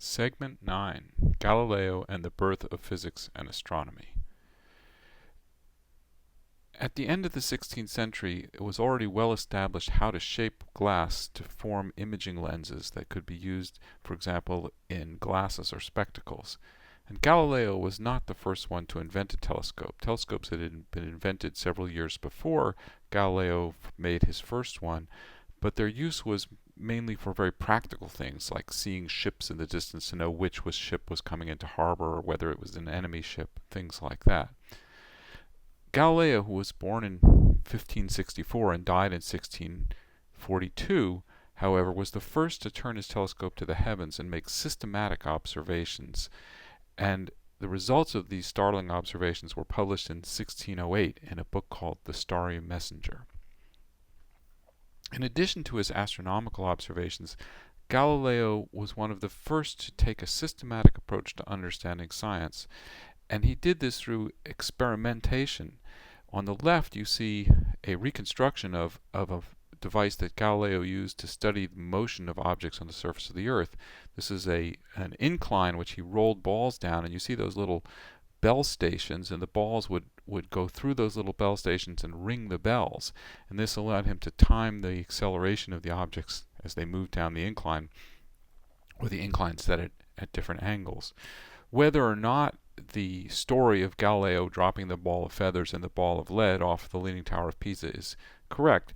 Segment 9, Galileo and the Birth of Physics and Astronomy. At the end of the 16th century, it was already well established how to shape glass to form imaging lenses that could be used, for example, in glasses or spectacles. And Galileo was not the first one to invent a telescope. Telescopes had been invented several years before Galileo made his first one, but their use was mainly for very practical things like seeing ships in the distance to know which ship was coming into harbor or whether it was an enemy ship, things like that. Galileo, who was born in 1564 and died in 1642, however, was the first to turn his telescope to the heavens and make systematic observations. And the results of these startling observations were published in 1608 in a book called The Starry Messenger. In addition to his astronomical observations, Galileo was one of the first to take a systematic approach to understanding science, and he did this through experimentation. On the left, you see a reconstruction of a device that Galileo used to study the motion of objects on the surface of the Earth. This is an incline which he rolled balls down, and you see those little bell stations, and the balls would go through those little bell stations and ring the bells. And this allowed him to time the acceleration of the objects as they moved down the incline, with the incline set at different angles. Whether or not the story of Galileo dropping the ball of feathers and the ball of lead off the Leaning Tower of Pisa is correct,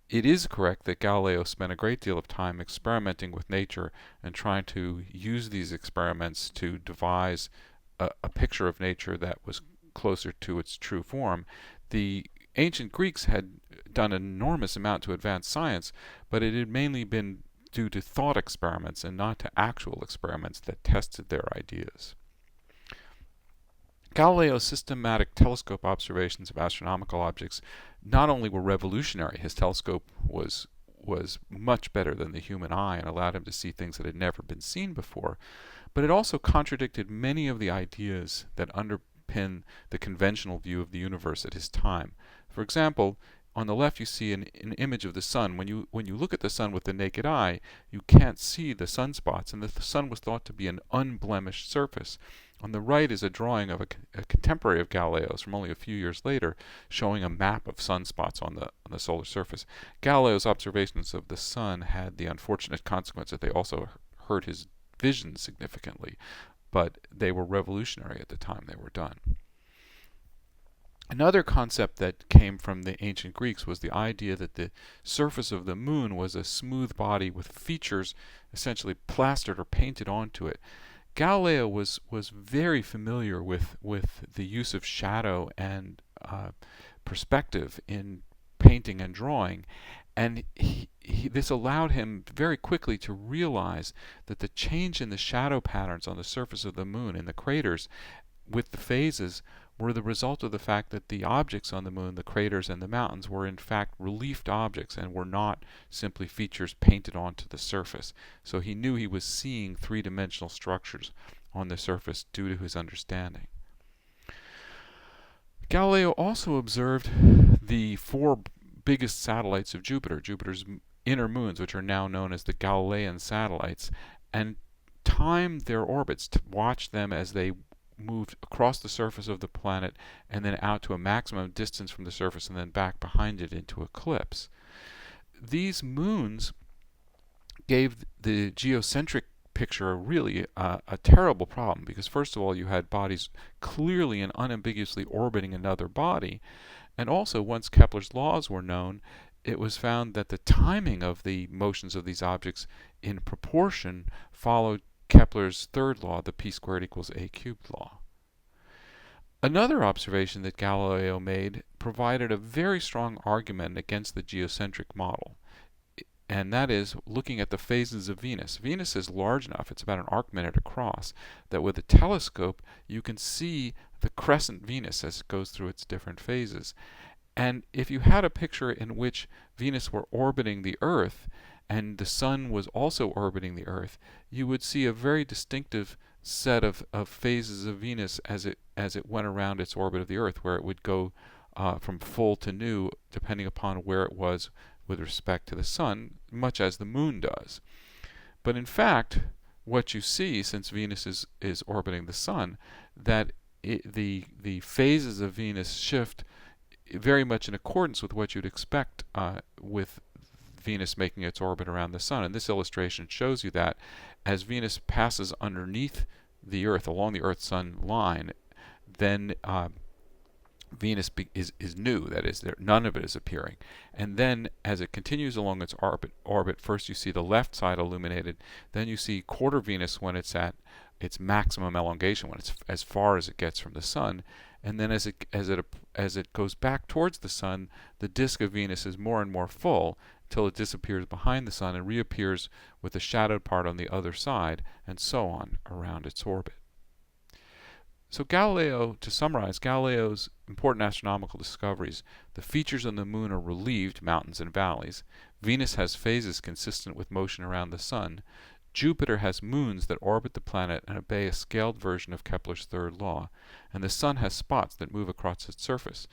it is correct that Galileo spent a great deal of time experimenting with nature and trying to use these experiments to devise a picture of nature that was closer to its true form. The ancient Greeks had done an enormous amount to advance science, but it had mainly been due to thought experiments and not to actual experiments that tested their ideas. Galileo's systematic telescope observations of astronomical objects not only were revolutionary, his telescope was much better than the human eye and allowed him to see things that had never been seen before, but it also contradicted many of the ideas that underpin the conventional view of the universe at his time. For example, on the left you see an image of the sun. When you look at the sun with the naked eye, you can't see the sunspots, and the sun was thought to be an unblemished surface. On the right is a drawing of a contemporary of Galileo's from only a few years later, showing a map of sunspots on the solar surface. Galileo's observations of the sun had the unfortunate consequence that they also hurt his vision significantly, but they were revolutionary at the time they were done. Another concept that came from the ancient Greeks was the idea that the surface of the moon was a smooth body with features essentially plastered or painted onto it. Galileo was very familiar with the use of shadow and perspective in painting and drawing, and this allowed him very quickly to realize that the change in the shadow patterns on the surface of the moon in the craters with the phases were the result of the fact that the objects on the moon, the craters and the mountains, were in fact reliefed objects and were not simply features painted onto the surface. So he knew he was seeing three-dimensional structures on the surface due to his understanding. Galileo also observed the four biggest satellites of Jupiter, Jupiter's inner moons, which are now known as the Galilean Satellites, and timed their orbits to watch them as they moved across the surface of the planet and then out to a maximum distance from the surface and then back behind it into eclipse. These moons gave the geocentric picture really a terrible problem, because first of all you had bodies clearly and unambiguously orbiting another body, and also once Kepler's laws were known, it was found that the timing of the motions of these objects in proportion followed Kepler's third law, the p squared equals a cubed law. Another observation that Galileo made provided a very strong argument against the geocentric model, and that is looking at the phases of Venus. Venus is large enough, it's about an arc-minute across, that with a telescope you can see the crescent Venus as it goes through its different phases. And if you had a picture in which Venus were orbiting the Earth and the Sun was also orbiting the Earth, you would see a very distinctive set of phases of Venus as it went around its orbit of the Earth, where it would go from full to new depending upon where it was with respect to the Sun, much as the Moon does. But in fact, what you see, since Venus is orbiting the Sun, that the phases of Venus shift very much in accordance with what you'd expect with Venus making its orbit around the Sun. And this illustration shows you that as Venus passes underneath the Earth, along the Earth-Sun line, then Venus is new. That is, none of it is appearing. And then, as it continues along its orbit, first you see the left side illuminated. Then you see quarter Venus when it's at its maximum elongation, when it's as far as it gets from the Sun. And then, as it goes back towards the Sun, the disk of Venus is more and more full until it disappears behind the Sun and reappears with the shadowed part on the other side, and so on around its orbit. So Galileo, to summarize, Galileo's important astronomical discoveries: the features on the Moon are relieved mountains and valleys. Venus has phases consistent with motion around the Sun. Jupiter has moons that orbit the planet and obey a scaled version of Kepler's third law. And the Sun has spots that move across its surface.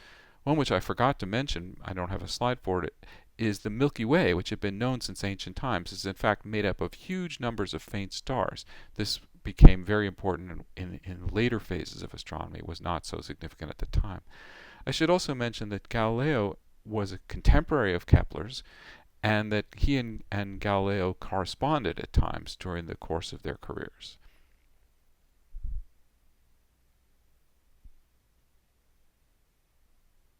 One which I forgot to mention, I don't have a slide for it, is the Milky Way, which had been known since ancient times, is in fact made up of huge numbers of faint stars. This became very important in later phases of astronomy. It was not so significant at the time. I should also mention that Galileo was a contemporary of Kepler's, and that he and Galileo corresponded at times during the course of their careers.